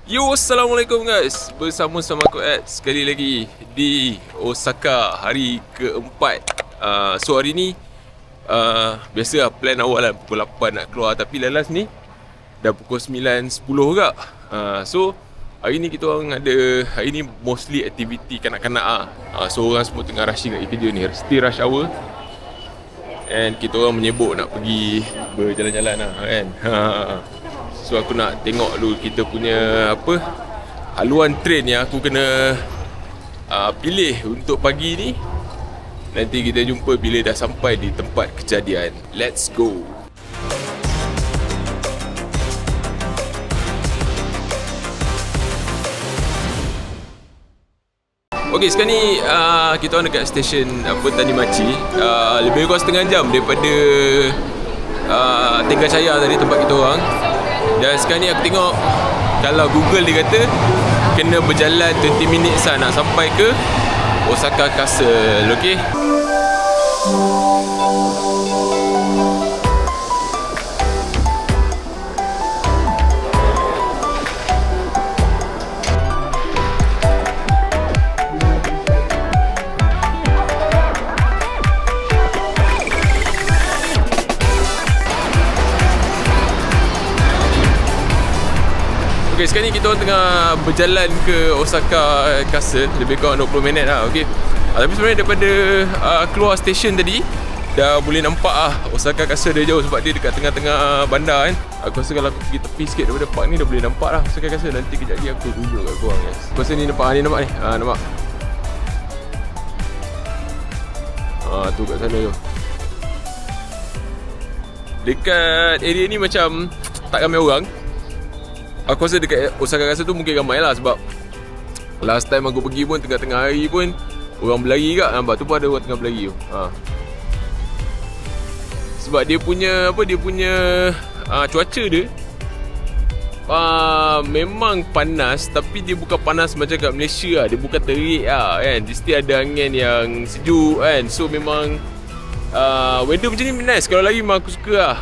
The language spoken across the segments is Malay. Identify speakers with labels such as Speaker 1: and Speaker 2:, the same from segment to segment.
Speaker 1: Yo, Assalamualaikum guys. Bersama aku Ed sekali lagi di Osaka hari keempat. So hari ni biasa plan awal lah pukul 8 nak keluar, tapi lalas ni dah pukul 9.10 juga. So hari ni kita orang ada, hari ni mostly aktiviti kanak-kanak so orang semua tengah rushing kat kerja ni, still rush hour. And kita orang menyebut nak pergi berjalan-jalan lah kan. So aku nak tengok dulu kita punya haluan train yang aku kena pilih untuk pagi ni. Nanti kita jumpa bila dah sampai di tempat kejadian. Let's go. Okay, sekarang ni kita orang dekat stesen Tanimachi. Lebih kurang setengah jam daripada Tenggacaya tadi tempat kita orang. Dan sekarang ni aku tengok kalau Google dia kata kena berjalan 20 minit nak sampai ke Osaka Castle. Okay. Okay, sekarang ni kita orang tengah berjalan ke Osaka Castle. Lebih kurang 20 minit lah, okay. Tapi sebenarnya daripada keluar stesen tadi dah boleh nampak Osaka Castle dia jauh sebab dia dekat tengah-tengah bandar kan. Aku rasa kalau aku pergi tepi sikit daripada park ni dah boleh nampak lah Osaka Castle. Nanti kejap lagi aku tunjuk kat korang guys. Aku rasa ni nampak ni, nampak ni. Nampak. Tu kat sana tu. Dekat area ni macam tak ramai orang. Aku rasa dekat Osaka Castle tu mungkin ramai lah sebab last time aku pergi pun tengah-tengah hari pun orang berlari kat. Nampak tu pun ada orang tengah berlari tu. Sebab dia punya cuaca dia memang panas, tapi dia bukan panas macam kat Malaysia lah. Dia bukan terik lah kan. Dia still ada angin yang sejuk kan. So memang weather macam ni nice. Kalau lari memang aku suka lah.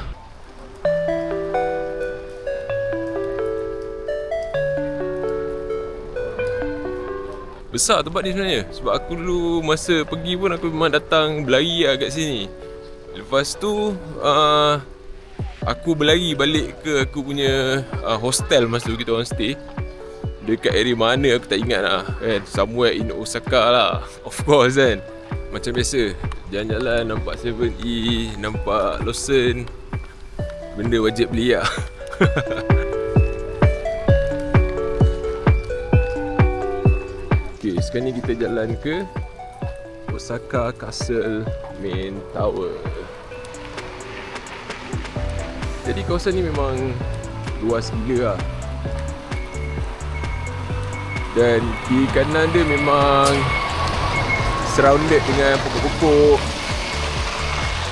Speaker 1: Besar tempat ni sebenarnya. Sebab aku dulu masa pergi pun aku memang datang berlari lah kat sini. Lepas tu aku berlari balik ke aku punya hostel masa tu kita orang stay. Dekat area mana aku tak ingat lah kan. Somewhere in Osaka lah, of course kan. Macam biasa jalan-jalan nampak 7E, nampak Lawson, benda wajib beli lah. Okay, sekarang ni kita jalan ke Osaka Castle Main Tower. Jadi kawasan ni memang luas gila lah. Dan di kanan dia memang surrounded dengan pokok-pokok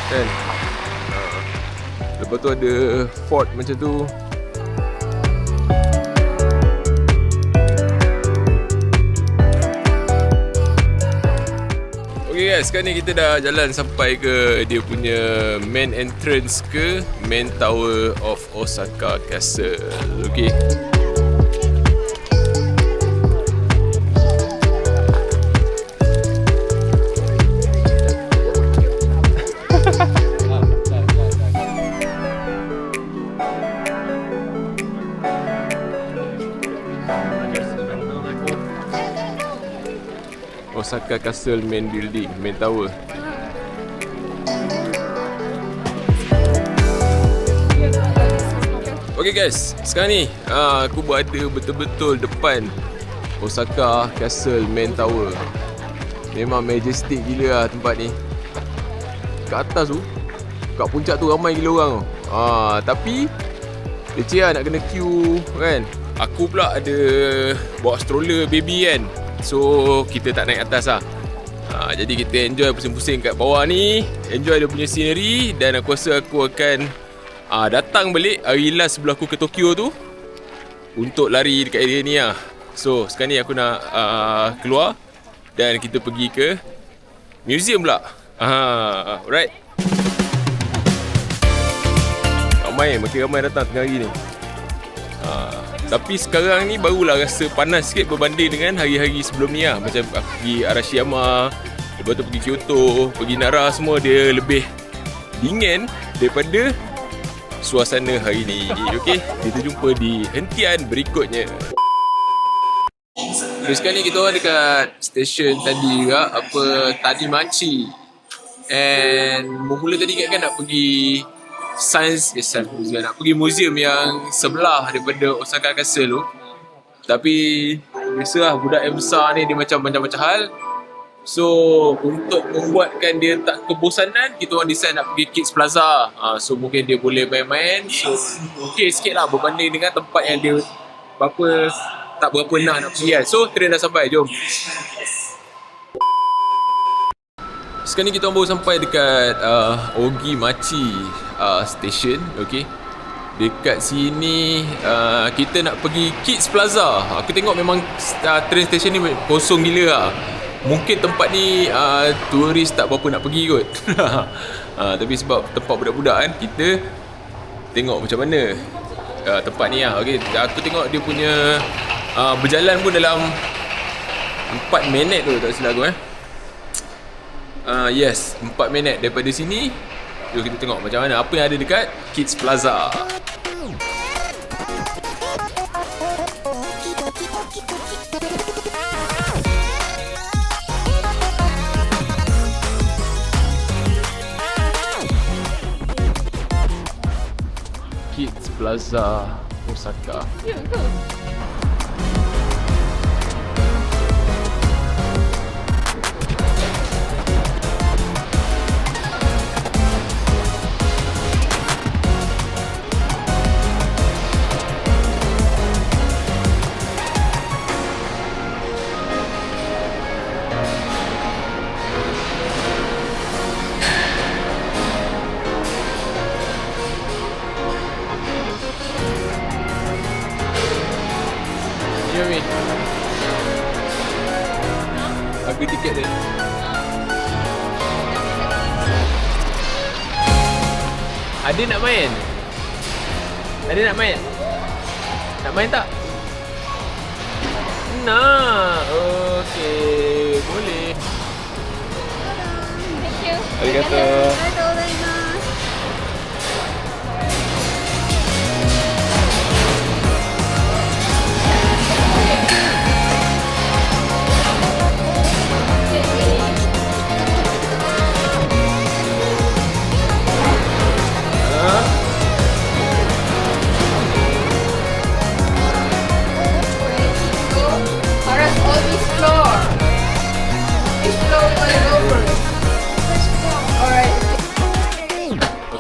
Speaker 1: kan. Lepas tu ada fort macam tu. Okay guys, sekarang ni kita dah jalan sampai ke dia punya main entrance ke Main Tower of Osaka Castle. Okay. Osaka Castle Main Building, Main Tower. Okay guys, sekarang ni aku berada betul-betul depan Osaka Castle Main Tower. Memang majestic gila lah tempat ni. Kat atas tu, kat puncak tu ramai gila orang tu. Tapi leceh lah nak kena queue kan. Aku pula ada bawa stroller baby kan. So kita tak naik atas lah. Jadi kita enjoy pusing-pusing kat bawah ni, enjoy dia punya scenery. Dan aku rasa aku akan datang balik hari last sebelum aku ke Tokyo tu untuk lari dekat area ni lah. So sekarang ni aku nak keluar dan kita pergi ke museum pula. Alright. Makin ramai datang tengah hari ni. Tapi sekarang ni barulah rasa panas sikit berbanding dengan hari-hari sebelum ni lah. Macam aku pergi Arashiyama, lepas tu pergi Kyoto, pergi Nara, semua dia lebih dingin daripada suasana hari ni. Okay, kita jumpa di hentian berikutnya. Sekarang ni kita orang dekat stesen tadi juga, Tanimachi. And mula tadi kan nak pergi Science Museum, nak pergi museum yang sebelah daripada Osaka Castle tu. Tapi biasalah budak yang besar ni dia macam macam-macam hal. So untuk membuatkan dia tak kebosanan, kita orang decide nak pergi Kids Plaza. So mungkin dia boleh main-main. So okay sikit lah berbanding dengan tempat yang dia tak berapa nak pergi kan. So train dah sampai, jom. Sekarang ni kita baru sampai dekat Ogimachi Station. Okay, dekat sini kita nak pergi Kids Plaza. Aku tengok memang train station ni kosong gila lah. Mungkin tempat ni turis tak berapa nak pergi kot. Tapi sebab tempat budak-budak kan, kita tengok macam mana tempat ni lah. Okay, aku tengok dia punya berjalan pun dalam 4 minit tu, tak silap aku yes, 4 minit daripada sini. Jom kita tengok macam mana apa yang ada dekat Kids Plaza. Kids Plaza Osaka.
Speaker 2: Ya, betul.
Speaker 1: Yumi, harga tiket dia. Ada nak main? Ada nak main? Nak main tak? Nak. Okey, boleh.
Speaker 2: Thank you.
Speaker 1: Arigato.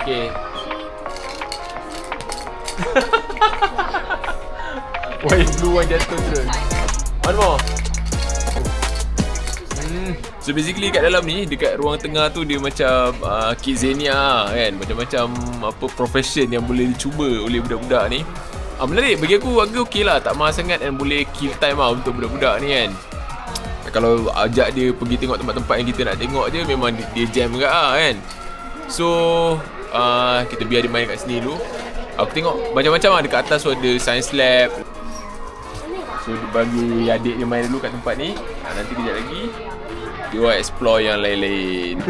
Speaker 1: Okay. White blue one jatuh terus. One more. So basically kat dalam ni, dekat ruang tengah tu dia macam Kidzania kan. Macam-macam profession yang boleh dicuba oleh budak-budak ni. Menarik bagi aku, harga okey lah, tak mahal sangat dan boleh kill time lah untuk budak-budak ni kan. Kalau ajak dia pergi tengok tempat-tempat yang kita nak tengok je, memang dia jam juga lah kan. So kita biar dia main kat sini dulu. Aku tengok macam-macam lah, dekat atas tu ada science lab. So dia bagi adik dia main dulu kat tempat ni. Nanti kejap lagi dia orang explore yang lain-lain.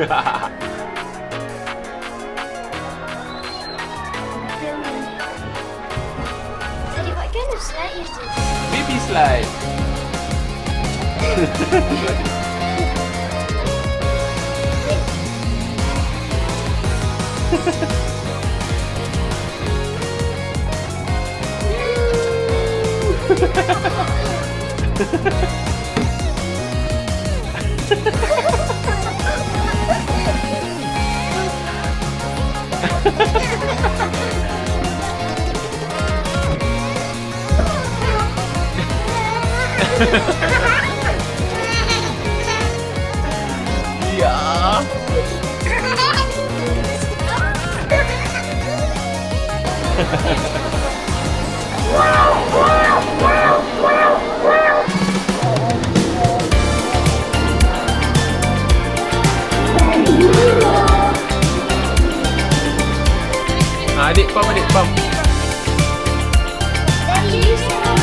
Speaker 2: What kind of slide is this?
Speaker 1: Baby slide. Ya. Adik pam, adik pam.
Speaker 2: Daddy, you said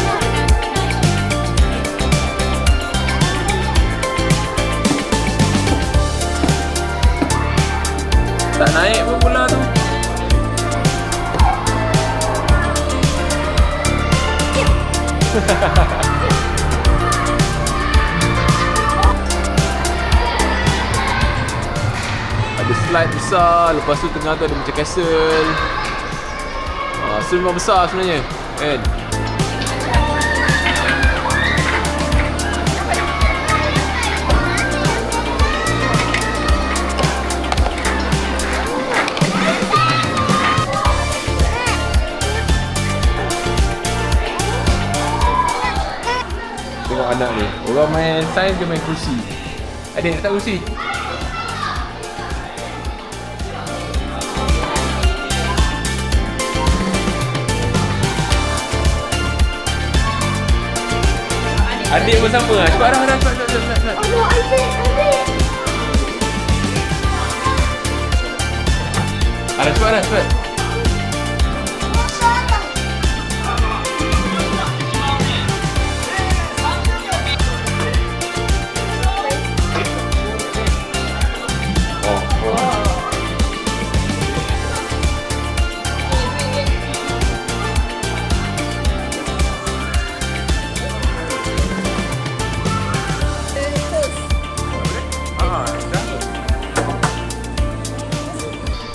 Speaker 1: Ada slide besar, lepas tu tengah tu ada macam castle. So memang besar sebenarnya, kan? Tengok anak ni, orang main sains dia main kursi. Adik nak tak kursi? Adik pun sama lah. Cepat dah.
Speaker 2: Oh no, adik.
Speaker 1: Cepat.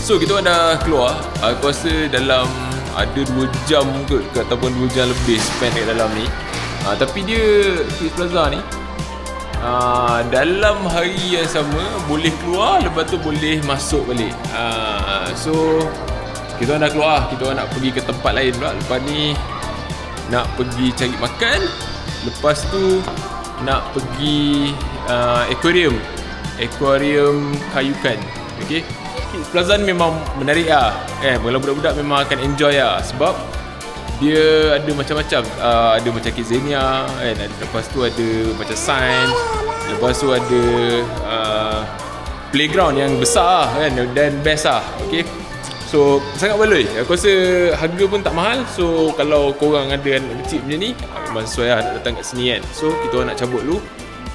Speaker 1: So kita dah keluar. Aku rasa dalam ada 2 jam kot ataupun 2 jam lebih spend kat dalam ni. Tapi dia Kids Plaza ni dalam hari yang sama boleh keluar, lepas tu boleh masuk balik. So kita dah keluar, kita nak pergi ke tempat lain pula. Lepas ni nak pergi cari makan, lepas tu nak pergi aquarium kayukan. Okay, Kids Plaza ni memang menarik lah, kalau budak-budak memang akan enjoy lah. Sebab dia ada macam-macam, ada macam Kidzania kan, lepas tu ada macam science, lepas tu ada playground yang besar kan, dan best lah. Okay, so sangat baloi. Aku rasa harga pun tak mahal. So kalau korang ada anak kecil macam ni, memang sesuai lah nak datang kat sini kan. So kita nak cabut dulu,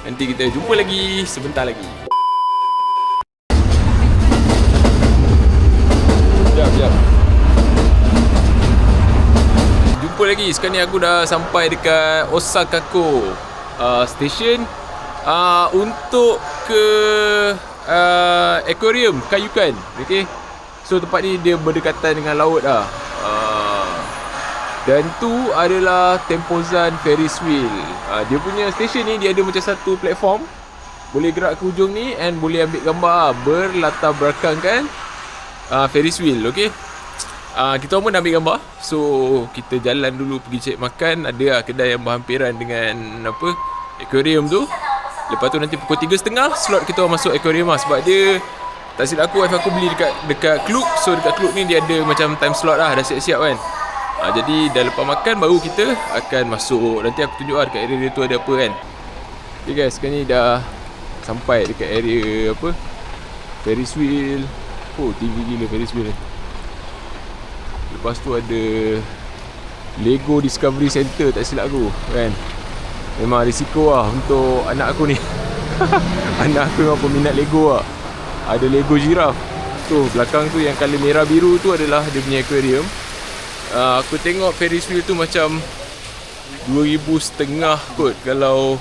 Speaker 1: nanti kita jumpa lagi sebentar lagi. Sekejap. Jumpa lagi. Sekarang ni aku dah sampai dekat Osakako station untuk ke aquarium kayukan. Okay, so tempat ni dia berdekatan dengan laut lah. Dan tu adalah Tempozan Ferris Wheel. Dia punya station ni dia ada macam satu platform, boleh gerak ke hujung ni and boleh ambil gambar berlatar belakangkan Ferris Wheel. Okay, kita pun dah ambil gambar. So kita jalan dulu pergi cek makan. Ada lah kedai yang berhampiran dengan apa, aquarium tu. Lepas tu nanti pukul 3.30 slot kita masuk aquarium lah. Sebab dia, tak silap aku, wife aku beli dekat Klook. So dekat Klook ni dia ada macam time slot lah, dah siap-siap kan. Jadi dah lepas makan baru kita akan masuk. Nanti aku tunjuk lah dekat area tu ada apa kan. Okay guys, sekarang ni dah sampai dekat area apa, Ferris Wheel. Oh, tinggi gila Ferris Wheel ni. Lepas tu ada Lego Discovery Center, tak silap aku kan. Memang risiko lah untuk anak aku ni. Anak aku memang peminat Lego lah. Ada Lego giraffe. Tu belakang tu yang colour merah biru tu adalah dia punya aquarium. Aku tengok Ferris Wheel tu macam 2,500 kot kalau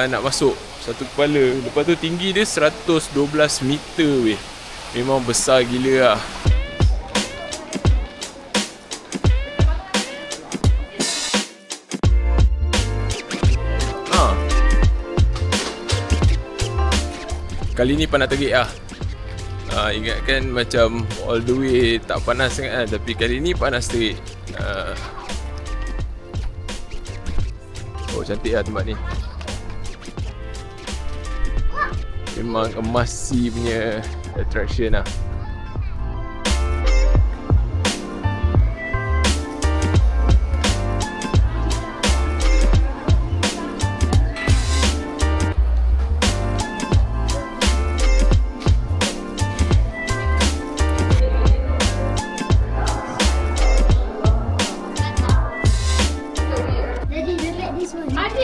Speaker 1: nak masuk satu kepala. Lepas tu tinggi dia 112 meter weh. Memang besar gila lah. Kali ni panas terik lah. Ingatkan macam all the way tak panas sangat lah, tapi kali ni panas terik. Oh, cantik lah tempat ni. Memang emasi punya attraction lah.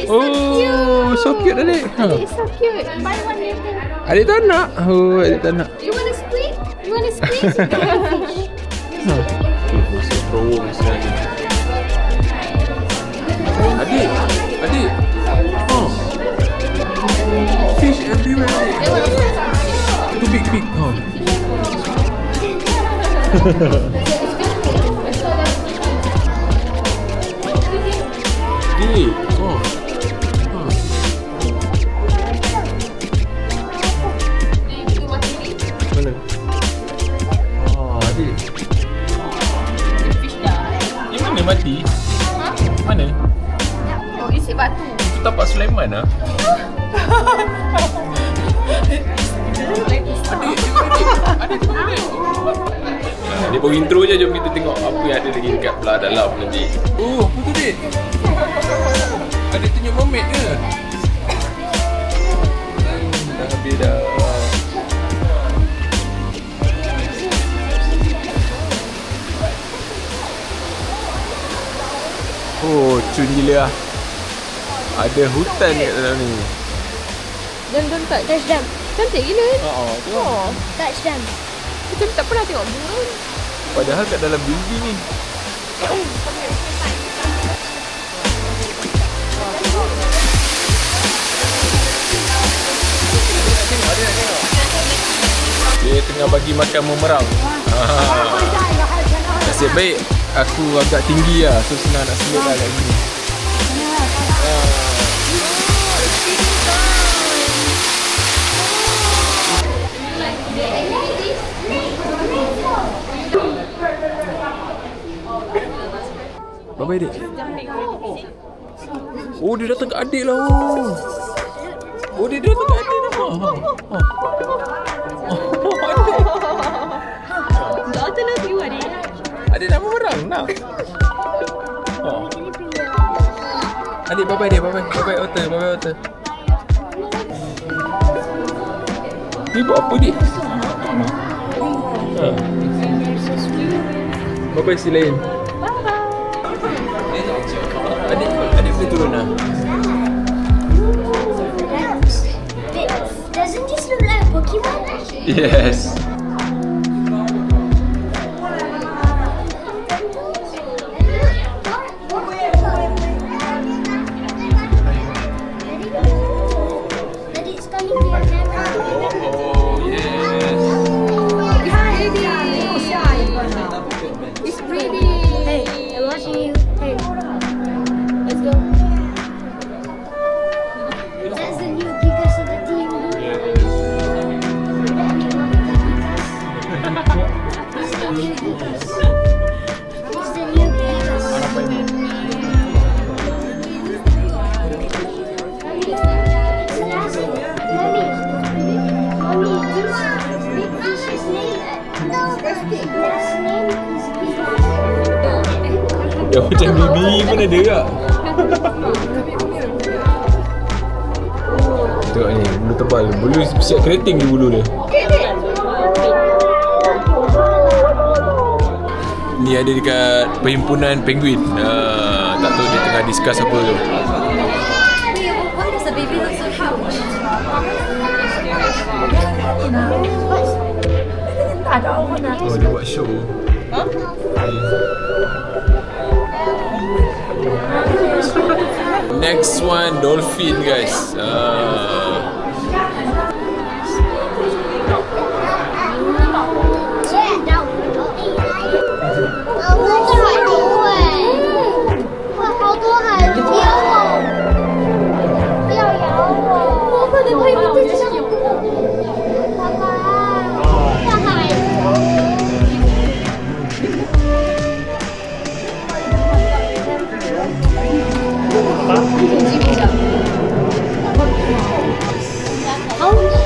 Speaker 1: Oh, so cute adik.
Speaker 2: It's so cute. Buy one later.
Speaker 1: Adik tak nak. Oh, adik tak nak.
Speaker 2: You want to split? You want to split? You can have fish.
Speaker 1: Khusus terowong sebenarnya. Ni. Oh. Mana? Oh, adik. Ini mana mati? Mana?
Speaker 2: Oh, isi batu.
Speaker 1: Itu tapak Sulaiman lah. Dia baru intro je, jom kita tengok apa yang ada lagi dekat belah dalam nanti. Oh, apa tu Dik? Ada tunjuk mermaid ke? Dah habis dah. Oh, cun gila lah. Ada hutan kat dalam ni.
Speaker 2: Jom touch them. Cantik gila kan?
Speaker 1: Tengok.
Speaker 2: Oh, touch them. Macam tak pernah tengok burung.
Speaker 1: Padahal kat dalam building ni. Dia tengah bagi makan memerang. Nasib baik aku agak tinggi lah, so senang nak selip lah kat sini. Bye-bye Dik. Oh, dia datang ke adik lah. Oh, dia datang ke adik lah.
Speaker 2: Tak ada lagi adik.
Speaker 1: Adik nak memerang nak. Adik bye-bye Dik, bye-bye. Bye-bye otter, bye-bye otter. Ni buat apa Dik? Bye-bye si lain. Adik boleh turun lah.
Speaker 2: Doesn't this look like Pokemon?
Speaker 1: Yes. Oh, yes.
Speaker 2: It's pretty. Hey, I'm watching you. Hey, let's go. That's the new Gigas of the team. It's the new Gigas. It's the new Gigas. Mommy, this big fish's name. No, this name is Gigas.
Speaker 1: Dia macam bibi pun ada tak? Tengok ni, bulu tebal. Bulu siap kerating dia bulu dia. Ni ada dekat perhimpunan penguin. Tak tahu dia tengah discuss apa tu.
Speaker 2: Why does the baby look so huge?
Speaker 1: Oh, dia buat show. Next one, dolphin guys.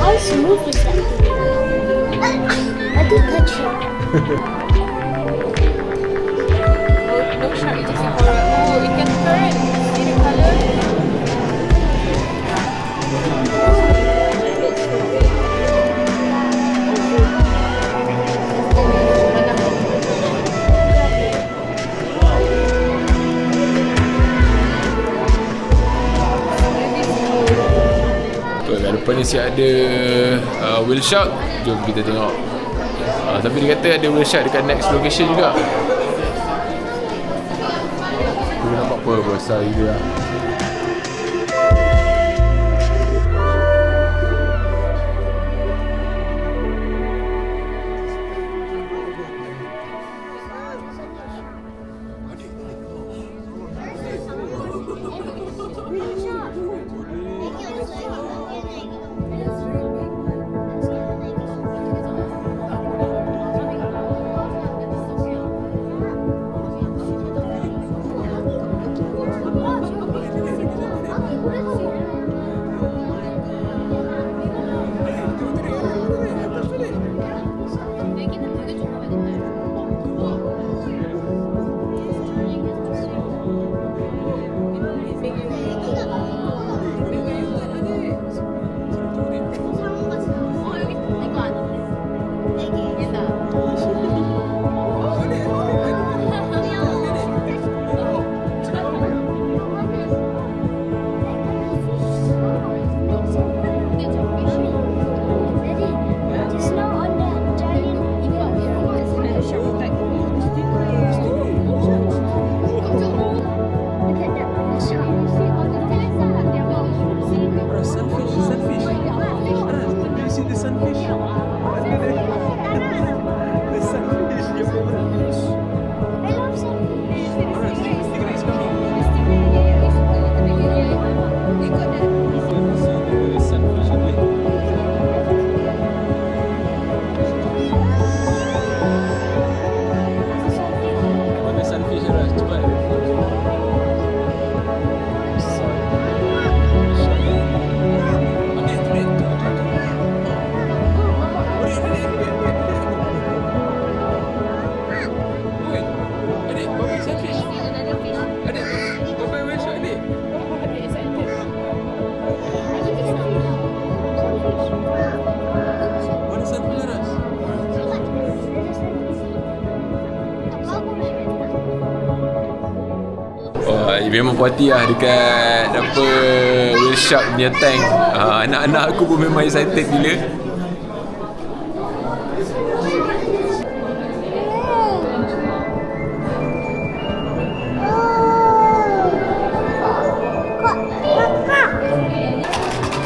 Speaker 2: How smooth is that? I did touch it.
Speaker 3: No shark, it's just a horror. Oh, it can turn. See the color?
Speaker 1: Kat depan ni siap ada whale shark. Jom kita tengok. Tapi dia kata ada whale shark dekat next location juga. Dia nampak apa besar gila lah. Sunfish. Do you see the sunfish? The sunfish.
Speaker 2: I love sunfish.
Speaker 1: Mana sunfish Ras? Cepat. Memang puati lah dekat apa whale shark punya tank. Anak-anak aku pun memang excited gila.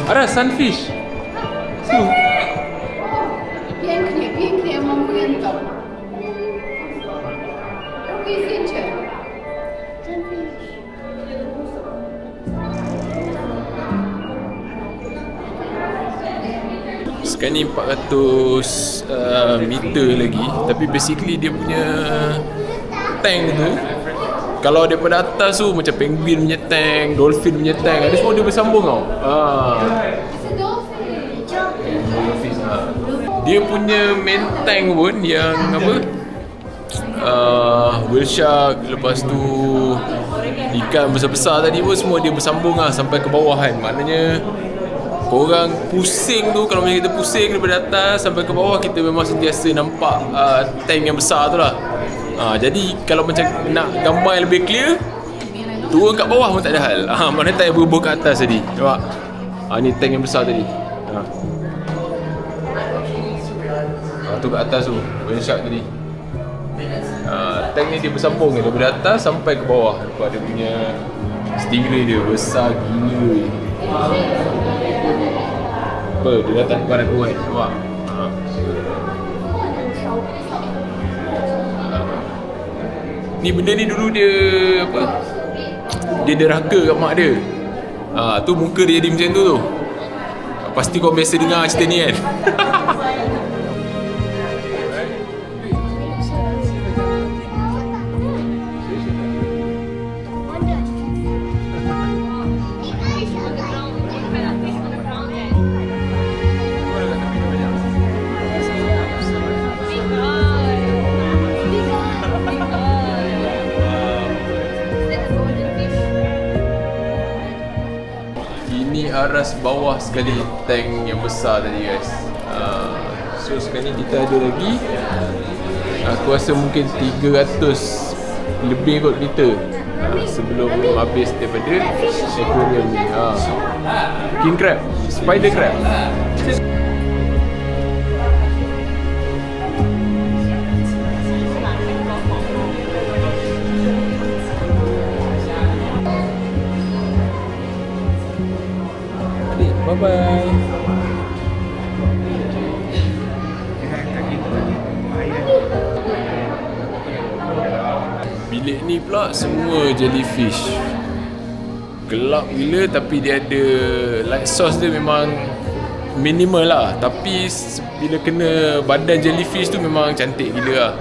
Speaker 1: Aras, sunfish.
Speaker 3: Pięknie, mam ujętą. Robię zdjęcie.
Speaker 1: Sekarang ni 400 meter lagi. Tapi basically dia punya tank tu, kalau daripada atas tu macam penguin punya tank, dolphin punya tank, ada semua dia bersambung tau. Dia punya main tank pun yang apa, whale shark, lepas tu ikan besar-besar tadi pun semua dia bersambung lah sampai ke bawah kan. Maknanya korang pusing tu, kalau macam kita pusing daripada atas sampai ke bawah, kita memang sentiasa nampak tank yang besar tu lah. Jadi kalau macam nak gambar yang lebih clear, turun kat bawah pun tak ada hal. Mana tank yang berbuh kat atas tadi. Nampak? Ni tank yang besar tadi. Tu kat atas tu, whale shark tadi. Tank ni dia bersambung daripada atas sampai ke bawah. Nampak dia punya stingray dia besar gila. Apa? Dia datang kepada aku kan. Nampak? Ni benda ni dulu dia apa? Dia derhaka kat mak dia. Tu muka dia jadi macam tu. Pasti kau biasa dengar cerita ni kan. Aras bawah sekali tank yang besar tadi guys. So sekarang ni kita ada lagi, aku rasa mungkin 300 lebih kot liter sebelum habis daripada aquarium ni. King crab, spider crab. Bye-bye. Bilik ni pula semua jellyfish. Gelap gila tapi dia ada light source dia memang minimal lah. Tapi bila kena badan jellyfish tu memang cantik gila lah.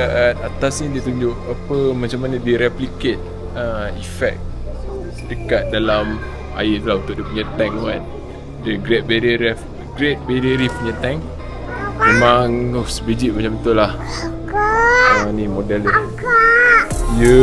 Speaker 1: dekat atas ni dia tunjuk apa macam mana dia replicate effect dekat dalam air tu lah untuk dia punya tank tu kan. Dia Great Barrier Reef punya tank memang sebiji macam betul lah. Ni model dia. Ya.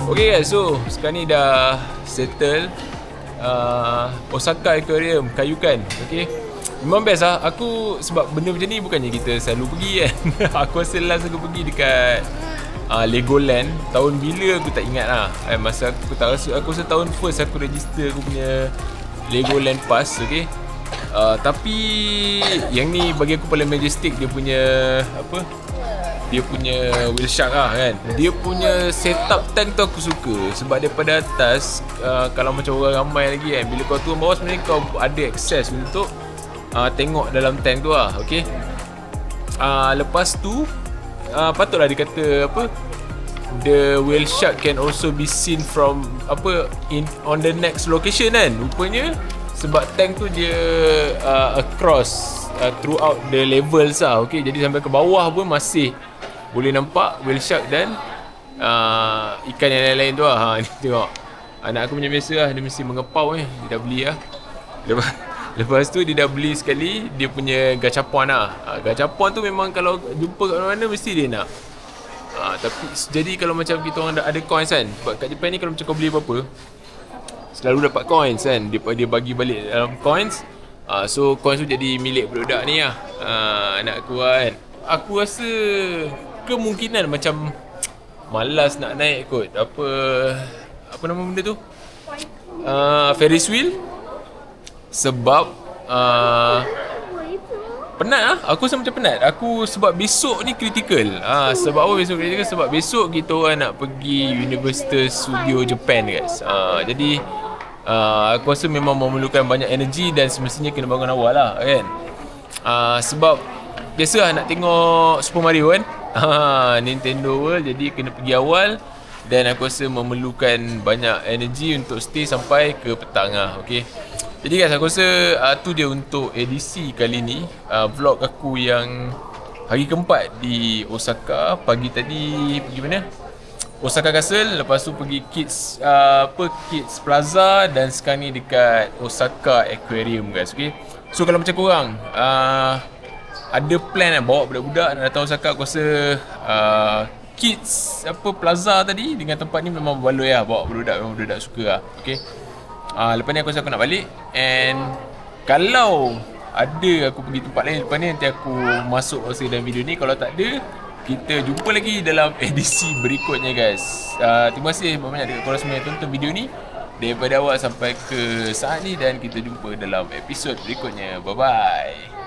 Speaker 1: Okay guys, so sekarang ni dah settle Osaka Aquarium Kaiyukan. Okay, memang best lah. Aku sebab benda macam ni bukannya kita selalu pergi kan. Aku rasa last aku pergi dekat Legoland tahun bila aku tak ingat lah. Masa aku tak rasa, aku rasa tahun first aku register aku punya Legoland Pass. Okay, tapi yang ni bagi aku paling majestic. Dia punya apa, dia punya whale shark lah kan. Dia punya setup tank tu aku suka. Sebab daripada atas kalau macam orang ramai lagi kan, bila kau turun bawah sebenarnya kau ada akses untuk tengok dalam tank tu lah. Okay, lepas tu patutlah dikata apa, the whale shark can also be seen from apa on the next location kan. Rupanya sebab tank tu dia across throughout the levels lah. Okay, jadi sampai ke bawah pun masih boleh nampak whale shark dan ikan yang lain-lain tu lah. Ni tengok anak aku punya biasa lah, dia mesti mengepau ni. Dia dah beli lah. Lepas tu dia dah beli sekali dia punya gachapon lah. Gachapon tu memang kalau jumpa kat mana-mana mesti dia nak. Tapi jadi kalau macam kita orang ada coins kan, sebab kat Japan ni kalau macam kau beli apa-apa selalu dapat coins kan. Dia bagi balik dalam coins. So coins tu jadi milik budak ni lah, anak aku kan. Aku rasa kemungkinan macam malas nak naik kot apa nama benda tu, Ferris wheel. Sebab penat lah. Aku rasa macam penat. Aku sebab besok ni critical. Sebab apa besok critical? Sebab besok kita orang nak pergi Universal Studio Japan guys. Jadi aku rasa memang memerlukan banyak energi dan semestinya kena bangun awal lah kan. Sebab biasalah nak tengok Super Mario kan, Nintendo World, jadi kena pergi awal. Dan aku rasa memerlukan banyak energi untuk stay sampai ke petang lah. Okay, jadi guys, aku rasa tu dia untuk edisi kali ni. Vlog aku yang hari keempat di Osaka. Pagi tadi pergi mana? Osaka Castle. Lepas tu pergi Kids Plaza. Dan sekarang ni dekat Osaka Aquarium guys. Okay, so kalau macam korang ada plan kan bawa budak-budak nak datang Osaka, aku rasa Kids Plaza tadi dengan tempat ni memang berbaloi lah. Bawa budak-budak, memang budak suka lah. Okay, lepas ni aku rasa aku nak balik. And kalau ada aku pergi tempat lain lepas ni, nanti aku masuk rasa dalam video ni. Kalau tak ada, kita jumpa lagi dalam edisi berikutnya guys. Terima kasih banyak dekat korang semua yang tonton video ni daripada awal sampai ke saat ni. Dan kita jumpa dalam episod berikutnya. Bye bye.